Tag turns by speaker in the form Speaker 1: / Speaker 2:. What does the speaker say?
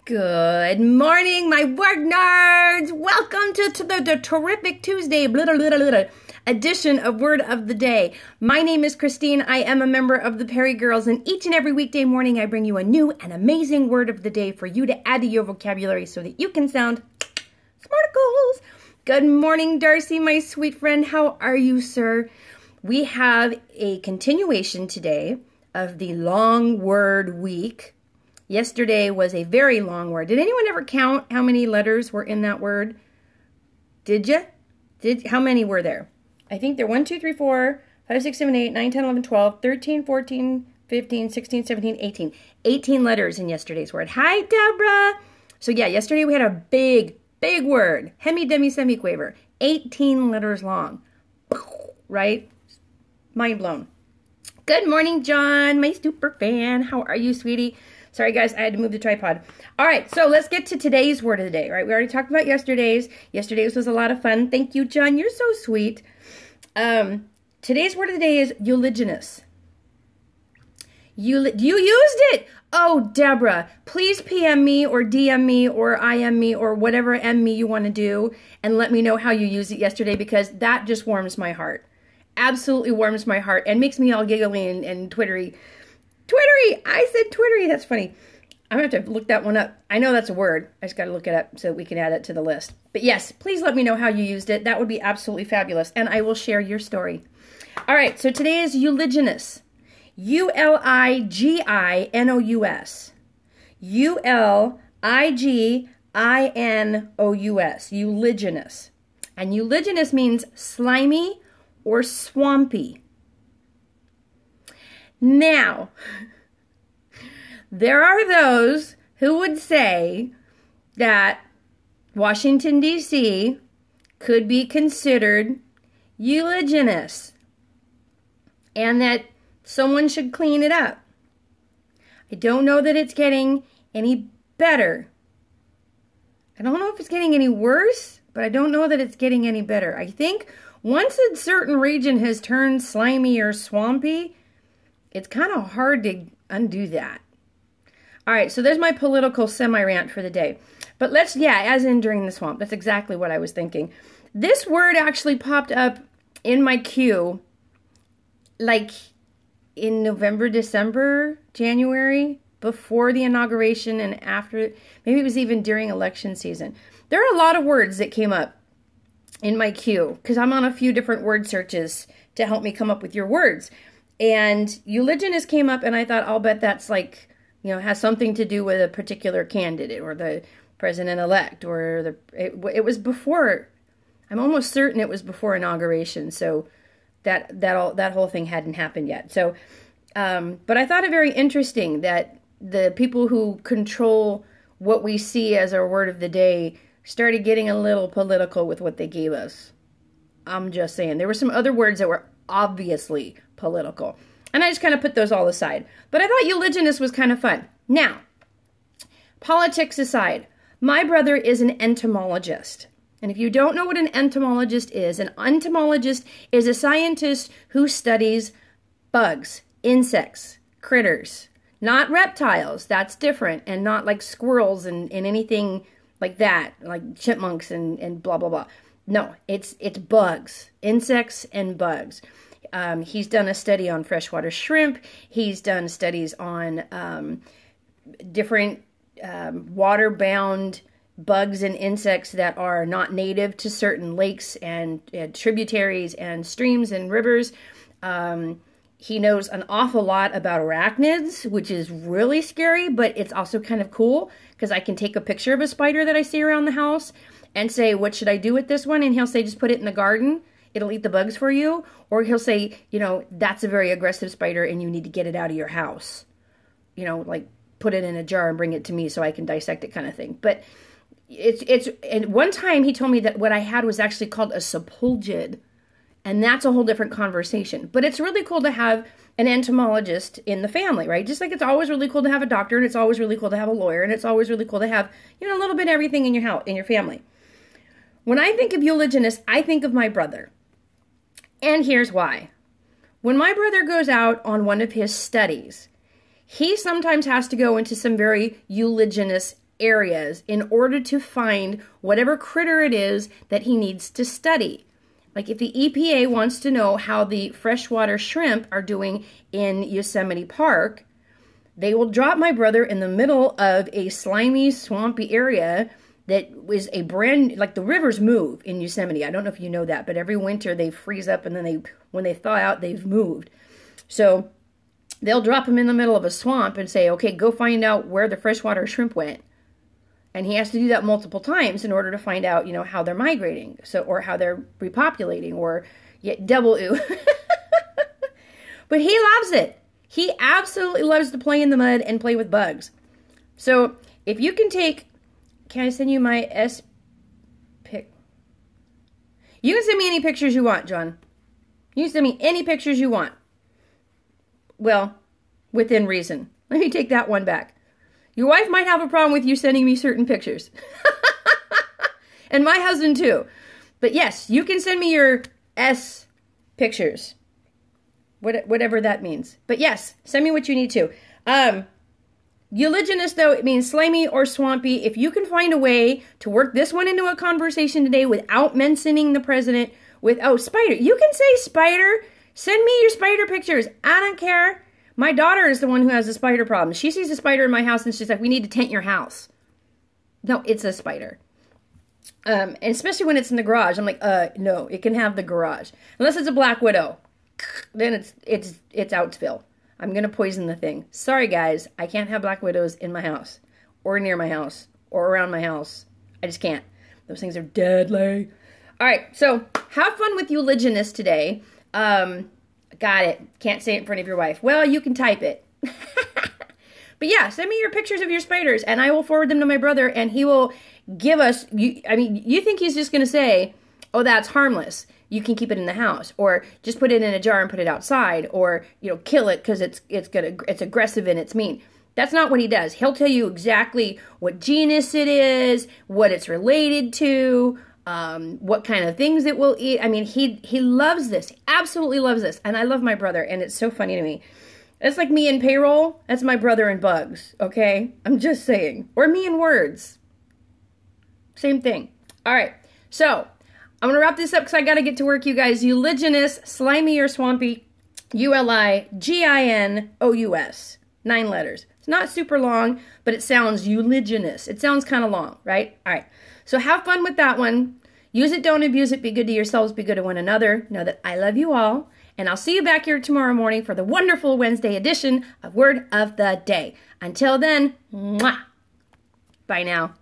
Speaker 1: Good morning, my word nerds! Welcome to the terrific Tuesday edition of Word of the Day. My name is Christine. I am a member of the Perry Girls, and each and every weekday morning I bring you a new and amazing word of the day for you to add to your vocabulary so that you can sound smarticles. Good morning, Darcy, my sweet friend. How are you, sir? We have a continuation today of the long word week. Yesterday was a very long word. Did anyone ever count how many letters were in that word? Did you? How many were there? I think there were 1, 2, 3, 4, 5, 6, 7, 8, 9, 10, 11, 12, 13, 14, 15, 16, 17, 18. 18 letters in yesterday's word. Hi, Deborah. So yeah, yesterday we had a big word. Hemi, demi, semiquaver. 18 letters long. Right? Mind blown. Good morning, John, my super fan. How are you, sweetie? Sorry, guys, I had to move the tripod. All right, so let's get to today's word of the day, right? We already talked about yesterday's. Yesterday's was a lot of fun. Thank you, John. You're so sweet. Today's word of the day is uliginous. You used it. Oh, Deborah, please PM me or DM me or IM me or whatever M me you want to do and let me know how you used it yesterday, because that just warms my heart. Absolutely warms my heart and makes me all giggly and twittery. Twittery! I said twittery. That's funny. I'm going to have to look that one up. I know that's a word. I just got to look it up so we can add it to the list. But yes, please let me know how you used it. That would be absolutely fabulous. And I will share your story. All right, so today is uliginous. U-L-I-G-I-N-O-U-S. U-L-I-G-I-N-O-U-S. Uliginous. And uliginous means slimy or swampy. Now, there are those who would say that Washington, D.C. could be considered uliginous and that someone should clean it up. I don't know that it's getting any better. I don't know if it's getting any worse, but I don't know that it's getting any better. I think once a certain region has turned slimy or swampy, it's kind of hard to undo that. All right, so there's my political semi-rant for the day. But as in during the swamp. That's exactly what I was thinking. This word actually popped up in my queue like in November, December, January, before the inauguration and after. Maybe it was even during election season. There are a lot of words that came up in my queue because I'm on a few different word searches to help me come up with your words. And uliginous came up, and I thought, I'll bet that's like, has something to do with a particular candidate or the president-elect, or it was before. I'm almost certain it was before inauguration, so that whole thing hadn't happened yet. So, but I thought it very interesting that the people who control what we see as our word of the day started getting a little political with what they gave us. I'm just saying. There were some other words that were obviously political. And I just kind of put those all aside. But I thought uliginous was kind of fun. Now, politics aside, my brother is an entomologist. And if you don't know what an entomologist is a scientist who studies bugs, insects, critters, not reptiles. That's different. And not like squirrels and anything like that, like chipmunks and blah, blah, blah. No, it's bugs, insects and bugs. He's done a study on freshwater shrimp. He's done studies on different water-bound bugs and insects that are not native to certain lakes and tributaries and streams and rivers. He knows an awful lot about arachnids, which is really scary, but it's also kind of cool because I can take a picture of a spider that I see around the house and say, what should I do with this one? And he'll say, just put it in the garden. It'll eat the bugs for you. Or he'll say, that's a very aggressive spider and you need to get it out of your house. Like put it in a jar and bring it to me so I can dissect it, kind of thing. But and one time he told me that what I had was actually called a sepulgid. And that's a whole different conversation. But it's really cool to have an entomologist in the family, right? Just like it's always really cool to have a doctor, and it's always really cool to have a lawyer, and it's always really cool to have, a little bit of everything in your house, in your family. When I think of uliginous, I think of my brother. And here's why. When my brother goes out on one of his studies, he sometimes has to go into some very uliginous areas in order to find whatever critter it is that he needs to study. Like if the EPA wants to know how the freshwater shrimp are doing in Yosemite Park, they will drop my brother in the middle of a slimy, swampy area that was a like the rivers move in Yosemite. I don't know if you know that, but every winter they freeze up and then when they thaw out, they've moved. So they'll drop him in the middle of a swamp and say, okay, go find out where the freshwater shrimp went. And he has to do that multiple times in order to find out, you know, how they're migrating, or how they're repopulating, or double ooh. But he loves it. He absolutely loves to play in the mud and play with bugs. So if you can I send you my pic? You can send me any pictures you want, John. You can send me any pictures you want. Well, within reason. Let me take that one back. Your wife might have a problem with you sending me certain pictures. And my husband too. But yes, you can send me your S pictures. Whatever that means. But yes, send me what you need to. Uliginous, though, it means slimy or swampy. If you can find a way to work this one into a conversation today without mentioning the president, spider. You can say spider. Send me your spider pictures. I don't care. My daughter is the one who has a spider problem. She sees a spider in my house and she's like, we need to tent your house. No, it's a spider. And especially when it's in the garage. I'm like, no, it can have the garage. Unless it's a black widow. Then it's Outsville. I'm going to poison the thing. Sorry, guys. I can't have black widows in my house. Or near my house. Or around my house. I just can't. Those things are deadly. Alright, so have fun with Uliginous today. Got it. Can't say it in front of your wife. Well, you can type it. But yeah, send me your pictures of your spiders, and I will forward them to my brother, and he will give us... you think he's just going to say, oh, that's harmless. You can keep it in the house, or just put it in a jar and put it outside, or, you know, kill it because it's aggressive and it's mean. That's not what he does. He'll tell you exactly what genus it is, what it's related to, what kind of things it will eat. I mean, he loves this. He absolutely loves this. And I love my brother, and it's so funny to me. It's like me in payroll. That's my brother in bugs, okay? I'm just saying. Or me in words. Same thing. All right. So, I'm going to wrap this up because I got to get to work, you guys. Uliginous, slimy or swampy, Uliginous. 9 letters. It's not super long, but it sounds uliginous. It sounds kind of long, right? All right. So have fun with that one. Use it, don't abuse it. Be good to yourselves. Be good to one another. Know that I love you all. And I'll see you back here tomorrow morning for the wonderful Wednesday edition of Word of the Day. Until then, mwah. Bye now.